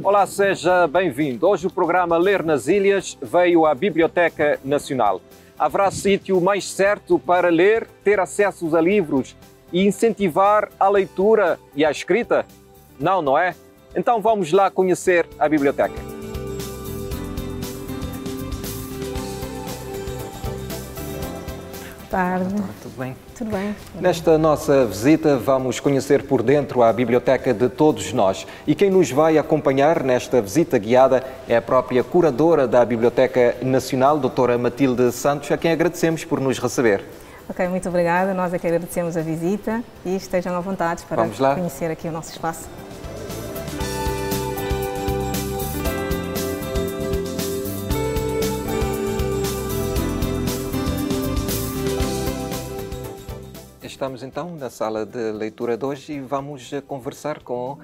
Olá, seja bem-vindo. Hoje o programa Ler nas Ilhas veio à Biblioteca Nacional. Haverá sítio mais certo para ler, ter acesso a livros e incentivar a leitura e a escrita? Não, não é? Então vamos lá conhecer a biblioteca. Boa tarde. Doutora, tudo bem? Tudo bem. Nesta nossa visita vamos conhecer por dentro a biblioteca de todos nós. E quem nos vai acompanhar nesta visita guiada é a própria curadora da Biblioteca Nacional, doutora Matilde Santos, a quem agradecemos por nos receber. Ok, muito obrigada. Nós é que agradecemos a visita e estejam à vontade para conhecer aqui o nosso espaço. Estamos então na sala de leitura de hoje e vamos conversar com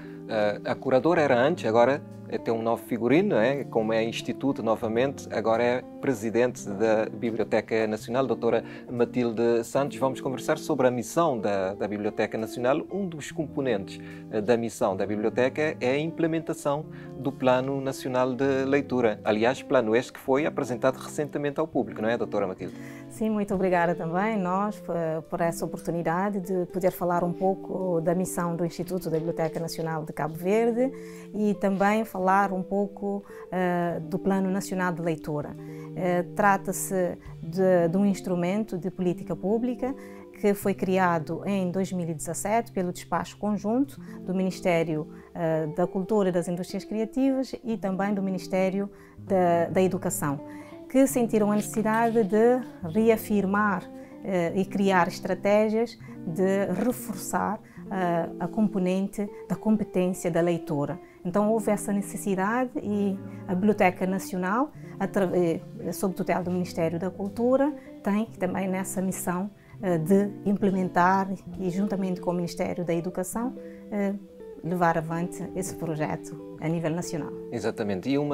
a curadora. Era antes, agora tem um novo figurino, como é instituto novamente, agora é presidente da Biblioteca Nacional, doutora Matilde Santos. Vamos conversar sobre a missão da Biblioteca Nacional. Um dos componentes da missão da Biblioteca é a implementação do Plano Nacional de Leitura. Aliás, plano este que foi apresentado recentemente ao público, não é, doutora Matilde? Sim, muito obrigada também, nós, por essa oportunidade de poder falar um pouco da missão do Instituto da Biblioteca Nacional de Cabo Verde e também falar um pouco do Plano Nacional de Leitura. Trata-se de um instrumento de política pública que foi criado em 2017 pelo despacho conjunto do Ministério da Cultura e das Indústrias Criativas e também do Ministério da Educação, que sentiram a necessidade de reafirmar e criar estratégias de reforçar a componente da competência da leitura. Então houve essa necessidade e a Biblioteca Nacional, sob tutela do Ministério da Cultura, tem também nessa missão de implementar e juntamente com o Ministério da Educação levar avante esse projeto a nível nacional. Exatamente. E um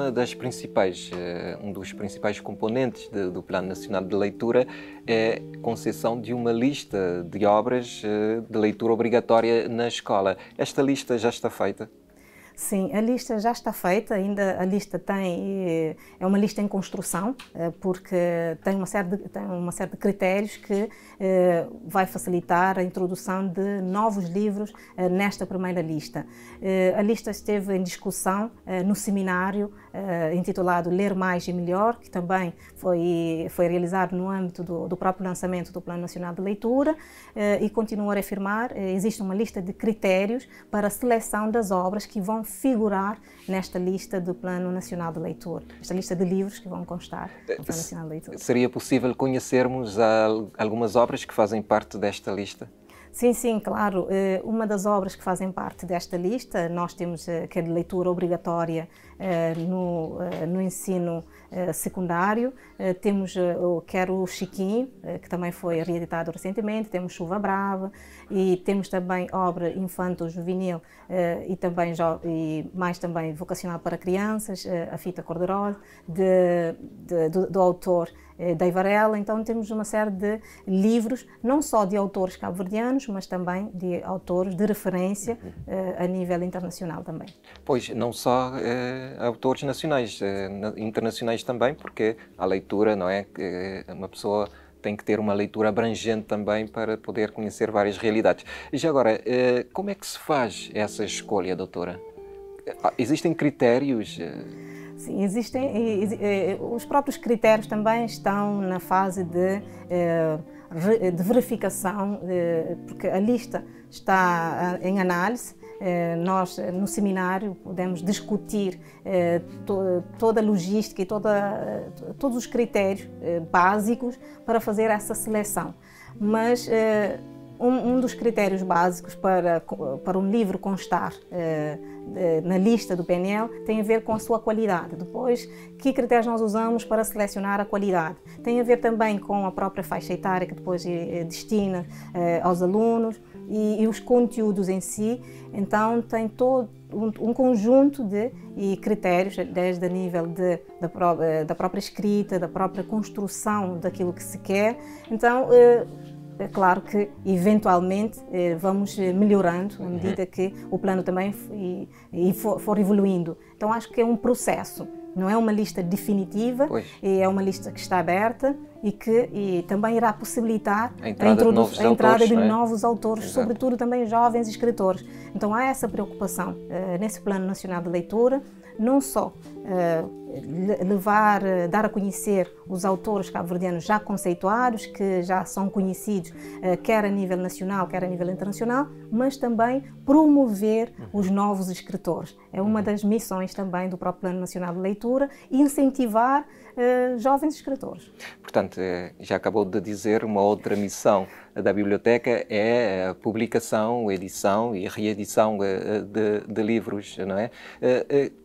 dos principais componentes do Plano Nacional de Leitura é a concessão de uma lista de obras de leitura obrigatória na escola. Esta lista já está feita? Sim, a lista já está feita, ainda a lista é uma lista em construção, porque tem uma série de critérios que vai facilitar a introdução de novos livros nesta primeira lista. A lista esteve em discussão no seminário intitulado Ler Mais e Melhor, que também foi realizado no âmbito do próprio lançamento do Plano Nacional de Leitura, e continuo a reafirmar, existe uma lista de critérios para a seleção das obras que vão figurar nesta lista do Plano Nacional de Leitura, esta lista de livros que vão constar no Plano Nacional de Leitura. Seria possível conhecermos algumas obras que fazem parte desta lista? Sim, claro. Uma das obras que fazem parte desta lista, nós temos que é de leitura obrigatória no ensino secundário. Temos quer o Chiquinho, que também foi reeditado recentemente, temos Chuva Brava e temos também obra infanto-juvenil e também mais também vocacional para crianças, A Fita Cor-de-Rosa, do autor Dei Varela. Então temos uma série de livros, não só de autores cabo-verdianos, mas também de autores de referência a nível internacional também. Pois, não só autores nacionais, internacionais também, porque a leitura, não é? Uma pessoa tem que ter uma leitura abrangente também para poder conhecer várias realidades. E já agora, como é que se faz essa escolha, doutora? Existem critérios? Sim, existem. Os próprios critérios também estão na fase de verificação, porque a lista está em análise. Nós, no seminário, podemos discutir toda a logística e todos os critérios básicos para fazer essa seleção. Mas um dos critérios básicos para um livro constar na lista do PNL tem a ver com a sua qualidade. Depois, que critérios nós usamos para selecionar a qualidade? Tem a ver também com a própria faixa etária que depois destina aos alunos e os conteúdos em si. Então, tem todo um conjunto de critérios, desde a nível da própria escrita, da própria construção daquilo que se quer. Então, é claro que eventualmente vamos melhorando à medida que o plano também for evoluindo. Então acho que é um processo, não é uma lista definitiva, é uma lista que está aberta e que também irá possibilitar a entrada de novos autores, Exato. sobretudo também jovens escritores. Então há essa preocupação nesse Plano Nacional de Leitura, não só dar a conhecer os autores cabo-verdianos já conceituados, que já são conhecidos, quer a nível nacional, quer a nível internacional, mas também promover os novos escritores. É uma das missões também do próprio Plano Nacional de Leitura, incentivar jovens escritores. Portanto, já acabou de dizer, uma outra missão da biblioteca é a publicação, edição e reedição de livros, não é?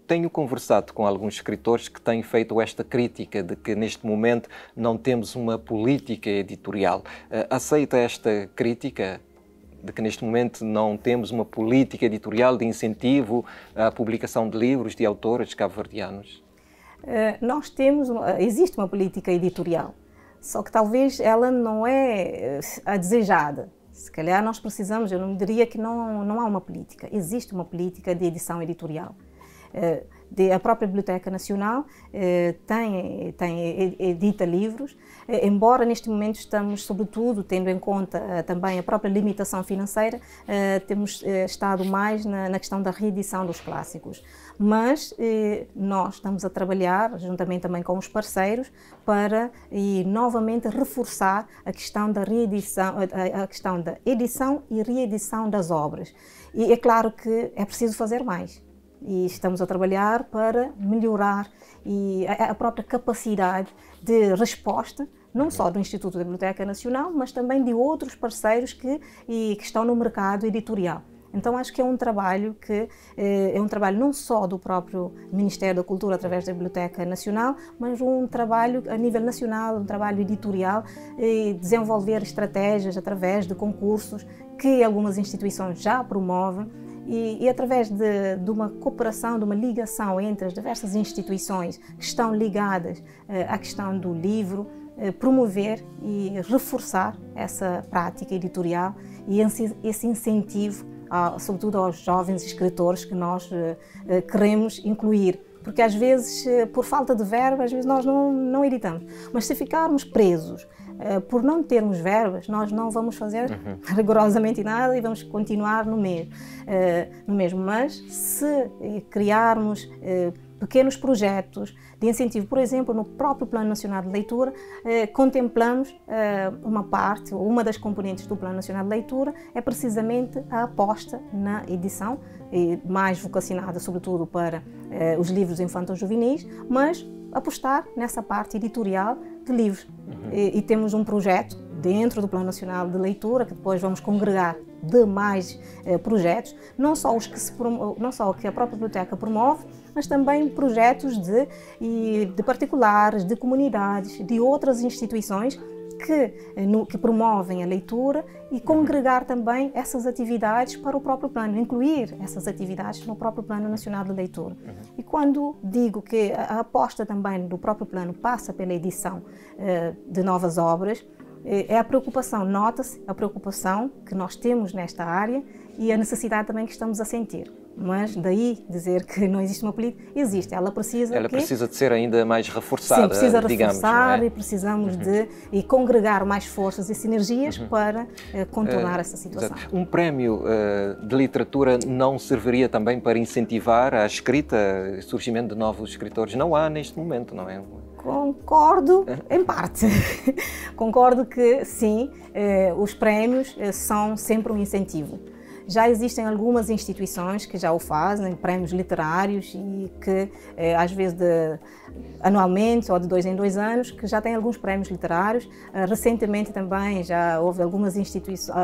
Tenho conversado com alguns escritores que têm feito esta crítica de que neste momento não temos uma política editorial. Aceita esta crítica de que neste momento não temos uma política editorial de incentivo à publicação de livros de autores cabo-verdianos? Existe uma política editorial, só que talvez ela não é a desejada. Se calhar nós precisamos, eu não diria que não há uma política, existe uma política de edição editorial. A própria Biblioteca Nacional edita livros, embora neste momento estamos, sobretudo, tendo em conta também a própria limitação financeira, temos estado mais na questão da reedição dos clássicos. Mas nós estamos a trabalhar, juntamente também com os parceiros, para novamente reforçar a questão da reedição, a questão da edição e reedição das obras. E é claro que é preciso fazer mais. E estamos a trabalhar para melhorar a própria capacidade de resposta, não só do Instituto da Biblioteca Nacional, mas também de outros parceiros que estão no mercado editorial. Então acho que é um trabalho não só do próprio Ministério da Cultura através da Biblioteca Nacional, mas um trabalho a nível nacional, um trabalho editorial, desenvolver estratégias através de concursos que algumas instituições já promovem. E através de uma cooperação, de uma ligação entre as diversas instituições que estão ligadas à questão do livro, promover e reforçar essa prática editorial e esse incentivo, sobretudo aos jovens escritores que nós queremos incluir. Porque às vezes, por falta de verba, às vezes nós não editamos. Mas se ficarmos presos por não termos verbas, nós não vamos fazer rigorosamente nada e vamos continuar no mesmo. Mas se criarmos pequenos projetos de incentivo, por exemplo, no próprio Plano Nacional de Leitura, contemplamos uma das componentes do Plano Nacional de Leitura é precisamente a aposta na edição, mais vocacionada sobretudo para os livros infanto-juvenis, mas apostar nessa parte editorial de livros. E temos um projeto dentro do Plano Nacional de Leitura, que depois vamos congregar demais projetos, não só o que a própria biblioteca promove, mas também projetos de particulares, de comunidades, de outras instituições que promovem a leitura e congregar também essas atividades para o próprio plano, incluir essas atividades no próprio Plano Nacional de Leitura. E quando digo que a aposta também do próprio plano passa pela edição de novas obras, é a preocupação, nota-se a preocupação que nós temos nesta área e a necessidade também que estamos a sentir. Mas daí dizer que não existe uma política, existe, ela precisa de ser ainda mais reforçada, sim, precisa digamos, reforçar, não é? E precisamos de congregar mais forças e sinergias para contornar essa situação. Exato. Um prémio de literatura não serviria também para incentivar a escrita, o surgimento de novos escritores? Não há neste momento, não é? Concordo, em parte. Concordo que sim, os prémios são sempre um incentivo. Já existem algumas instituições que já o fazem, prémios literários, e que às vezes anualmente ou de 2 em 2 anos, que já têm alguns prémios literários. Recentemente também já houve algumas instituições,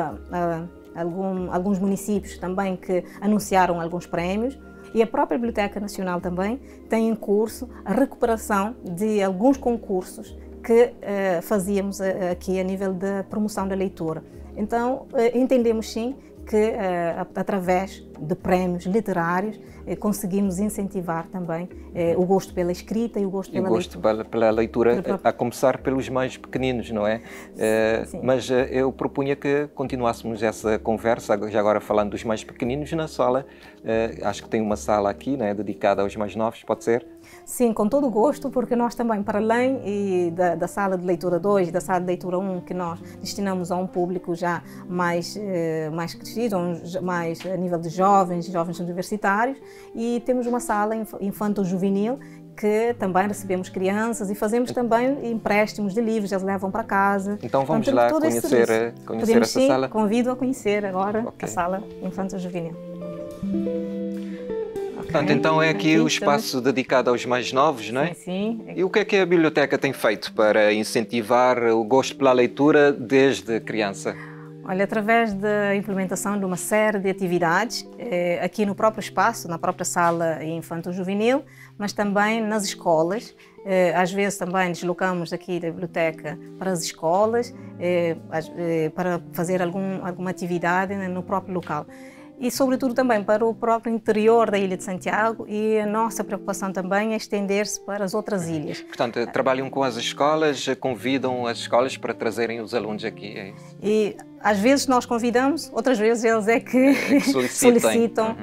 alguns municípios também que anunciaram alguns prémios. E a própria Biblioteca Nacional também tem em curso a recuperação de alguns concursos que fazíamos aqui a nível da promoção da leitura. Então, entendemos sim que, através de prémios literários, conseguimos incentivar também o gosto pela escrita e o gosto pela leitura. Pela leitura, a começar pelos mais pequeninos, não é? Mas eu propunha que continuássemos essa conversa, já agora falando dos mais pequeninos, na sala. Acho que tem uma sala aqui, não é, dedicada aos mais novos, pode ser? Sim, com todo o gosto, porque nós também, para além da sala de leitura 2 e da sala de leitura 1, que nós destinamos a um público já mais crescido, mais a nível de jovens universitários, e temos uma sala infanto-juvenil, que também recebemos crianças e fazemos também empréstimos de livros, eles levam para casa. Então vamos lá conhecer essa sala? Convido a conhecer agora a sala infanto-juvenil. Portanto, então é aqui o espaço dedicado aos mais novos, não é? Sim. E o que a biblioteca tem feito para incentivar o gosto pela leitura desde criança? Olha, através da implementação de uma série de atividades, aqui no próprio espaço, na própria sala infanto-juvenil, mas também nas escolas. Às vezes também deslocamos aqui da biblioteca para as escolas, para fazer alguma atividade no próprio local. E, sobretudo, também para o próprio interior da Ilha de Santiago, e a nossa preocupação também é estender-se para as outras ilhas. Portanto, trabalham com as escolas, convidam as escolas para trazerem os alunos aqui, é isso? E às vezes nós convidamos, outras vezes eles é que solicitam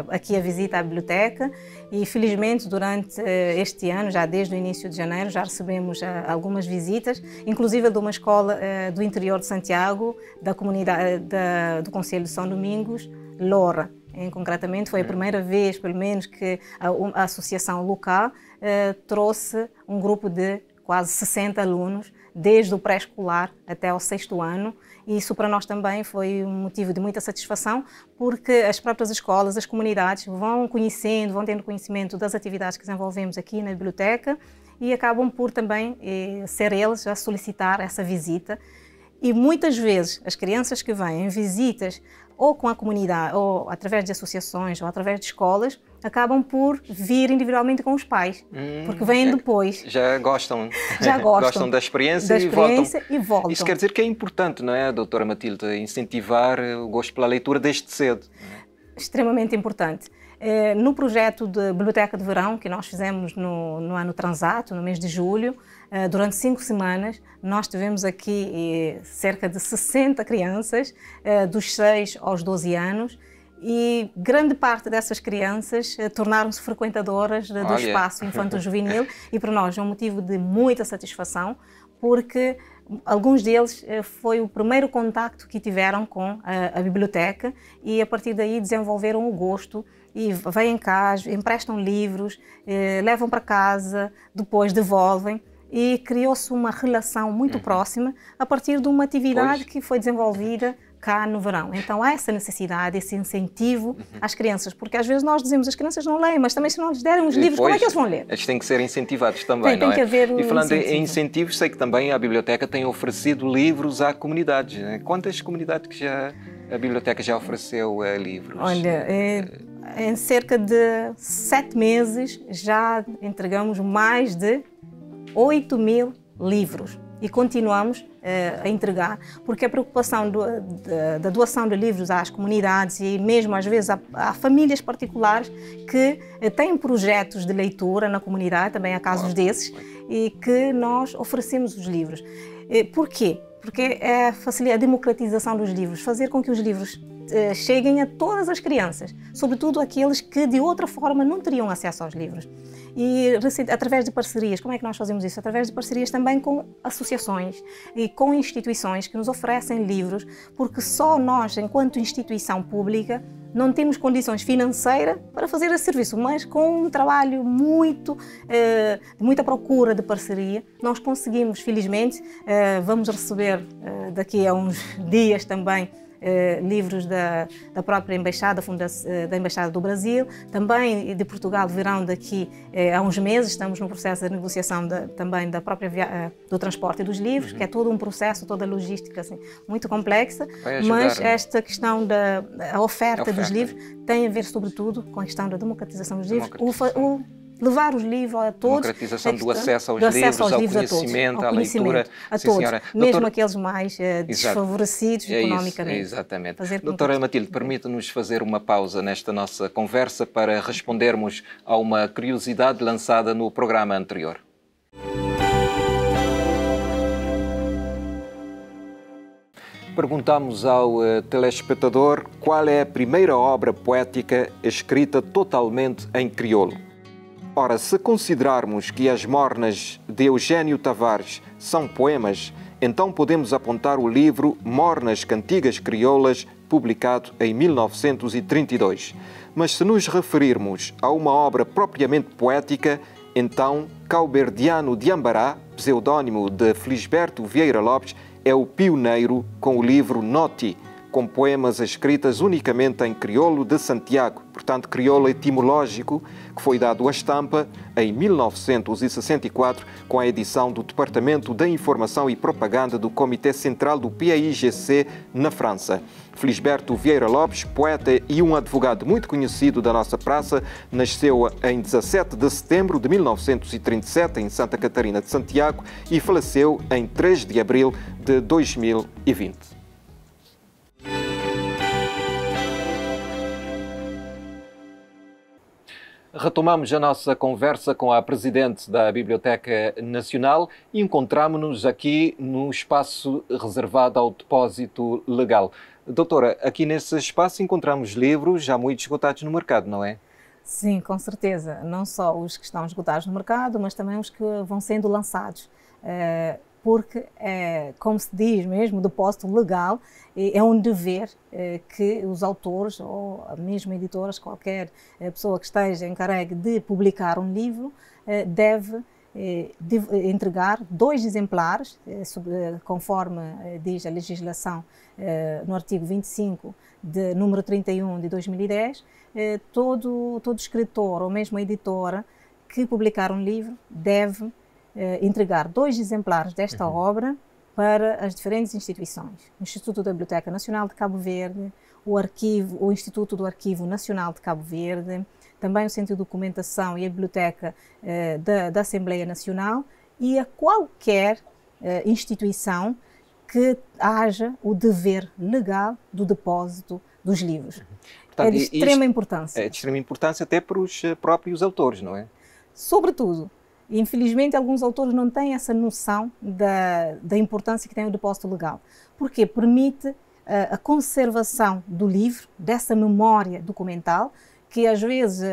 aqui a visita à biblioteca. E felizmente durante este ano, já desde o início de janeiro, já recebemos algumas visitas, inclusive de uma escola do interior de Santiago, da comunidade do Concelho de São Domingos, Loura. Concretamente foi a primeira vez, pelo menos, que a associação local trouxe um grupo de quase 60 alunos, desde o pré-escolar até ao 6º ano. E isso para nós também foi um motivo de muita satisfação, porque as próprias escolas, as comunidades vão tendo conhecimento das atividades que desenvolvemos aqui na biblioteca e acabam por também ser eles a solicitar essa visita. E muitas vezes as crianças que vêm em visitas ou com a comunidade, ou através de associações, ou através de escolas, acabam por vir individualmente com os pais, porque vêm depois. Já gostam da experiência, e voltam. Isso quer dizer que é importante, não é, doutora Matilde, incentivar o gosto pela leitura desde cedo? Extremamente importante. No projeto de Biblioteca de Verão, que nós fizemos no ano transato, no mês de julho, durante 5 semanas, nós tivemos aqui cerca de 60 crianças, dos 6 aos 12 anos, e grande parte dessas crianças tornaram-se frequentadoras do espaço infanto-juvenil, e para nós é um motivo de muita satisfação, porque alguns deles foi o primeiro contacto que tiveram com a biblioteca, e a partir daí desenvolveram o gosto e vêm cá, emprestam livros, levam para casa, depois devolvem, e criou-se uma relação muito próxima a partir de uma atividade que foi desenvolvida cá no verão. Então há essa necessidade, esse incentivo às crianças, porque às vezes nós dizemos as crianças não leem, mas também se não lhes derem os livros, como é que eles vão ler? Eles têm que ser incentivados também, não é? Tem que haver E falando em incentivos, sei que também a biblioteca tem oferecido livros a comunidades. Né? Quantas comunidades que a biblioteca já ofereceu livros? Olha, em cerca de 7 meses já entregamos mais de 8.000 livros e continuamos a entregar, porque a preocupação da doação de livros às comunidades e mesmo às vezes a famílias particulares que têm projetos de leitura na comunidade, também há casos desses, e que nós oferecemos os livros. Porquê? Porque é a democratização dos livros, fazer com que os livros cheguem a todas as crianças, sobretudo aqueles que de outra forma não teriam acesso aos livros. E através de parcerias, como é que nós fazemos isso? Através de parcerias também com associações e com instituições que nos oferecem livros, porque só nós, enquanto instituição pública, não temos condições financeiras para fazer esse serviço, mas com um trabalho de muita procura de parceria, nós conseguimos, felizmente, vamos receber daqui a uns dias também livros da própria Embaixada, da Embaixada do Brasil, também de Portugal virão daqui a uns meses. Estamos no processo de negociação também da própria do transporte dos livros, que é todo um processo, toda a logística assim, muito complexa, mas esta questão da oferta dos livros tem a ver sobretudo com a questão da democratização dos livros, levar os livros a todos. Democratização do acesso aos livros, ao conhecimento, à leitura. A todos, mesmo aqueles mais desfavorecidos economicamente. Exatamente. Doutora Matilde, permita-nos fazer uma pausa nesta nossa conversa para respondermos a uma curiosidade lançada no programa anterior. Perguntamos ao telespectador qual é a primeira obra poética escrita totalmente em crioulo. Ora, se considerarmos que as Mornas de Eugênio Tavares são poemas, então podemos apontar o livro Mornas Cantigas Crioulas, publicado em 1932. Mas se nos referirmos a uma obra propriamente poética, então Calberdiano de Ambará, pseudónimo de Felisberto Vieira Lopes, é o pioneiro com o livro Noti, com poemas escritas unicamente em crioulo de Santiago, portanto crioulo etimológico, que foi dado à estampa em 1964 com a edição do Departamento da Informação e Propaganda do Comitê Central do PAIGC na França. Felisberto Vieira Lopes, poeta e um advogado muito conhecido da nossa praça, nasceu em 17 de setembro de 1937 em Santa Catarina de Santiago e faleceu em 3 de abril de 2020. Retomamos a nossa conversa com a Presidente da Biblioteca Nacional e encontramos-nos aqui no espaço reservado ao depósito legal. Doutora, aqui nesse espaço encontramos livros já muito esgotados no mercado, não é? Sim, com certeza. Não só os que estão esgotados no mercado, mas também os que vão sendo lançados. Porque, como se diz mesmo, o depósito legal é um dever que os autores ou mesmo editoras, qualquer pessoa que esteja encarregue de publicar um livro, deve entregar 2 exemplares, conforme diz a legislação no artigo 25, número 31 de 2010, todo escritor ou mesmo editora que publicar um livro deve entregar 2 exemplares desta obra para as diferentes instituições. O Instituto da Biblioteca Nacional de Cabo Verde, o Instituto do Arquivo Nacional de Cabo Verde, também o Centro de Documentação e a Biblioteca da Assembleia Nacional e a qualquer instituição que haja o dever legal do depósito dos livros. Portanto, é de extrema importância. É de extrema importância até para os próprios autores, não é? Sobretudo. Infelizmente, alguns autores não têm essa noção da importância que tem o depósito legal, porque permite a conservação do livro, dessa memória documental, que às vezes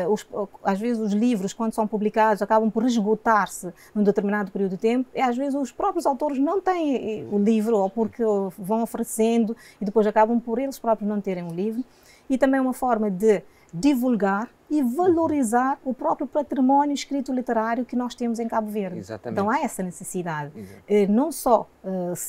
os livros, quando são publicados, acabam por esgotar-se num determinado período de tempo, e às vezes os próprios autores não têm o livro, ou porque vão oferecendo, e depois acabam por eles próprios não terem o livro. E também uma forma de divulgar e valorizar o próprio património escrito literário que nós temos em Cabo Verde. Exatamente. Então há essa necessidade. Não só,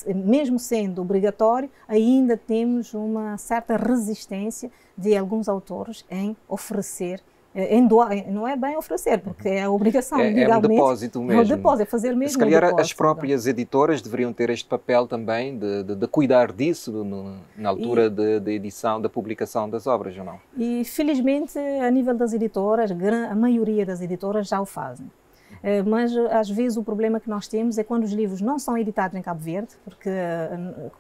mesmo sendo obrigatório, ainda temos uma certa resistência de alguns autores em oferecer, em doar, não é bem oferecer, porque é a obrigação legalmente. É um depósito mesmo. É um depósito, é fazer mesmo. Se calhar depósito, as próprias editoras deveriam ter este papel também de cuidar disso na altura da edição, da publicação das obras, ou não? E felizmente, a nível das editoras, a maioria das editoras já o fazem. Mas às vezes o problema que nós temos é quando os livros não são editados em Cabo Verde, porque,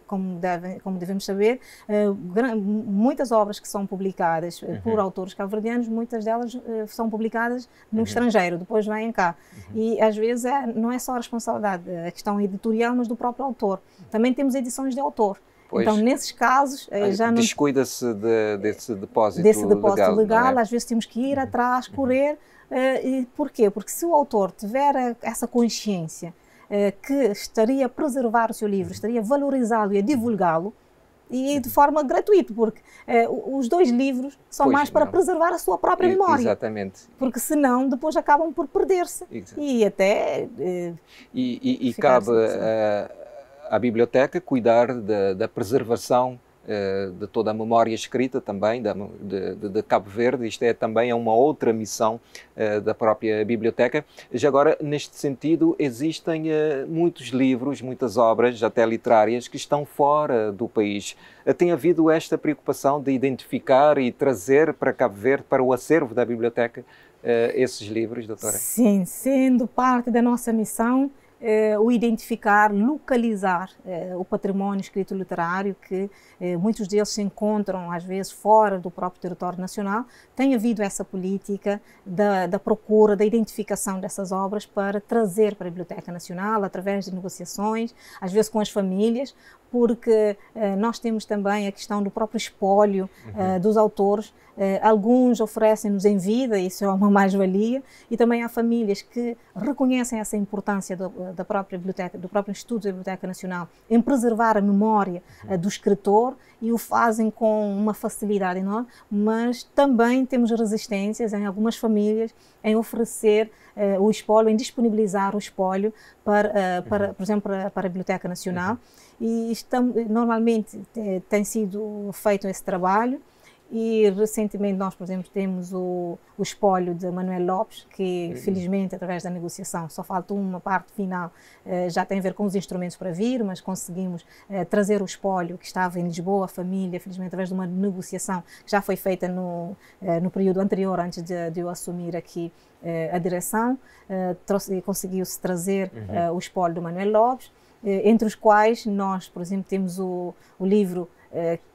como devemos saber, muitas obras que são publicadas por autores cabo-verdianos, muitas delas são publicadas no estrangeiro, depois vêm cá. E às vezes não é só a responsabilidade, a questão editorial, mas do próprio autor. Também temos edições de autor. Pois. Então, nesses casos, já não... Descuida-se desse depósito legal, às vezes temos que ir atrás, correr. E porquê? Porque se o autor tiver essa consciência que estaria a preservar o seu livro, estaria a valorizá-lo e a divulgá-lo, e de forma gratuita, porque os 2 livros são mais para preservar a sua própria memória. Exatamente. Porque senão depois acabam por perder-se. E até... E cabe à biblioteca cuidar da preservação de toda a memória escrita também de Cabo Verde. Isto é também uma outra missão da própria biblioteca. Já agora, neste sentido, existem muitos livros, muitas obras, até literárias, que estão fora do país. Tem havido esta preocupação de identificar e trazer para Cabo Verde, para o acervo da biblioteca, esses livros, doutora? Sim, sendo parte da nossa missão, o identificar, localizar o património escrito literário que muitos deles se encontram às vezes fora do próprio território nacional. Tem havido essa política da procura, da identificação dessas obras para trazer para a Biblioteca Nacional através de negociações, às vezes com as famílias, porque nós temos também a questão do próprio espólio dos autores. Alguns oferecem-nos em vida, isso é uma mais-valia, e também há famílias que reconhecem essa importância da própria biblioteca, do próprio Instituto da Biblioteca Nacional em preservar a memória do escritor e o fazem com uma facilidade enorme, mas também temos resistências em algumas famílias em oferecer o espólio, em disponibilizar o espólio por exemplo, para a Biblioteca Nacional. E normalmente tem sido feito esse trabalho. E recentemente nós, por exemplo, temos o espólio de Manuel Lopes, que felizmente através da negociação, só falta uma parte final, já tem a ver com os instrumentos para vir, mas conseguimos trazer o espólio que estava em Lisboa, a família, felizmente através de uma negociação que já foi feita no período anterior, antes de eu assumir aqui a direção, conseguiu-se trazer o espólio do Manuel Lopes, entre os quais nós, por exemplo, temos o livro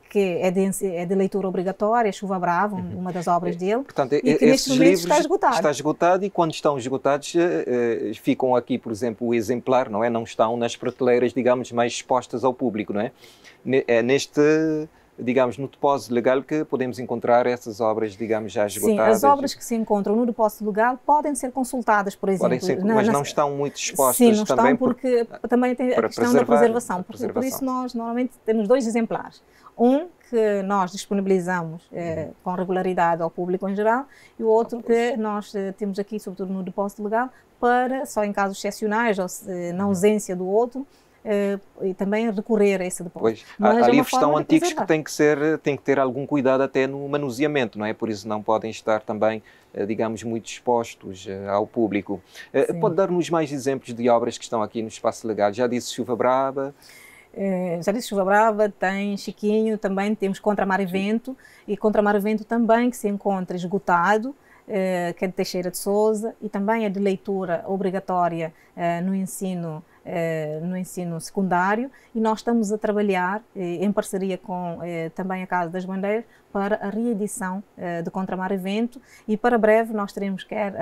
que é de leitura obrigatória, Chuva Brava, uma das obras dele. Portanto, e que neste momento está esgotado. Está esgotado, e quando estão esgotados ficam aqui, por exemplo, o exemplar, não é? Não estão nas prateleiras, digamos, mais expostas ao público, não é? É neste, digamos, no depósito legal que podemos encontrar essas obras, digamos, já esgotadas. Sim, as obras que se encontram no depósito legal podem ser consultadas, por exemplo. Podem ser, mas não estão muito expostas. Sim, não também estão porque também tem a questão da preservação. Por isso nós normalmente temos 2 exemplares. Um que nós disponibilizamos com regularidade ao público em geral, e o outro que nós temos aqui, sobretudo no depósito legal, para, só em casos excepcionais ou na ausência do outro, e também recorrer a esse depósito. Pois, há livros tão antigos que têm que ter algum cuidado até no manuseamento, não é? Por isso não podem estar também, digamos, muito expostos ao público. Pode dar-nos mais exemplos de obras que estão aqui no espaço legal? Já disse Chuva Brava. Já disse Chuva Brava, tem Chiquinho, também temos Contra Mar e Vento, e Contra Mar e Vento também que se encontra esgotado, que é de Teixeira de Sousa, e também é de leitura obrigatória no ensino secundário, e nós estamos a trabalhar em parceria com também a Casa das Bandeiras para a reedição de Contra Mar e Vento, e para breve nós teremos quer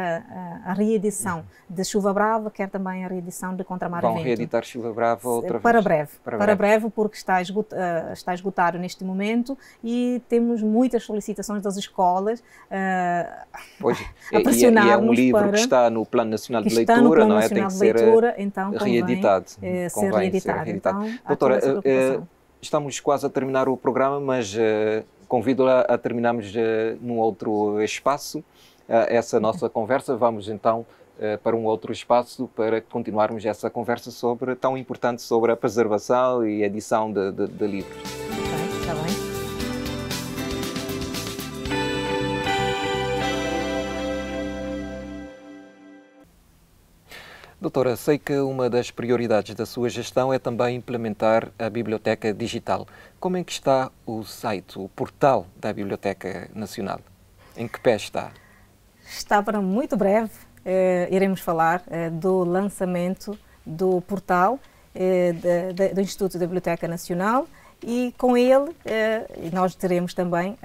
a reedição de Chuva Brava, quer também a reedição de Contra Mar e Vento. Vão reeditar Chuva Brava outra vez? Para breve, porque está esgotado neste momento, e temos muitas solicitações das escolas a pressionar-nos. E é um livro que está no Plano Nacional de Leitura, não é? Tem que ser reeditado. Então, doutora, estamos quase a terminar o programa, mas convido-la a terminarmos num outro espaço essa nossa conversa. Vamos então para um outro espaço para continuarmos essa conversa tão importante sobre a preservação e edição de livros. Está bem. Doutora, sei que uma das prioridades da sua gestão é também implementar a Biblioteca Digital. Como é que está o site, o portal da Biblioteca Nacional? Em que pé está? Está para muito breve. Iremos falar do lançamento do portal do Instituto da Biblioteca Nacional, e com ele nós teremos também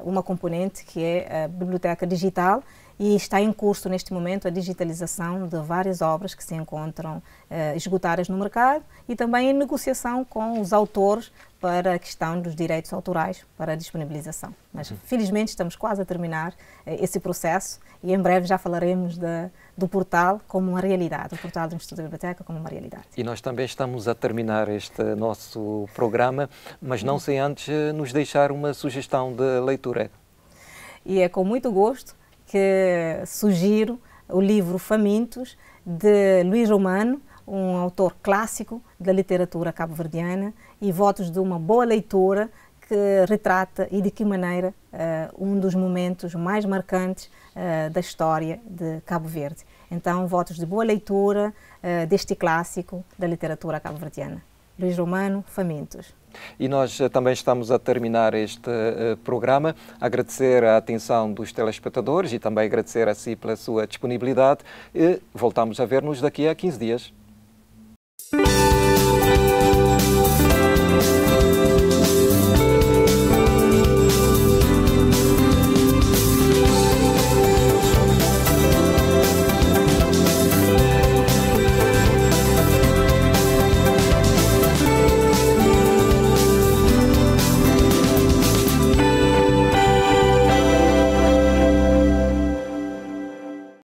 uma componente que é a Biblioteca Digital, e está em curso neste momento a digitalização de várias obras que se encontram esgotadas no mercado, e também em negociação com os autores para a questão dos direitos autorais para a disponibilização. Mas felizmente estamos quase a terminar esse processo, e em breve já falaremos do portal como uma realidade, o portal do Instituto da Biblioteca como uma realidade. E nós também estamos a terminar este nosso programa, mas não sem antes nos deixar uma sugestão de leitura. E é com muito gosto que sugiro o livro Famintos, de Luís Romano, um autor clássico da literatura cabo-verdiana, e votos de uma boa leitura que retrata, e de que maneira, um dos momentos mais marcantes da história de Cabo Verde. Então, votos de boa leitura deste clássico da literatura cabo-verdiana. Luís Romano Famintos. E nós também estamos a terminar este programa. Agradecer a atenção dos telespectadores e também agradecer a si pela sua disponibilidade. E voltamos a ver-nos daqui a 15 dias.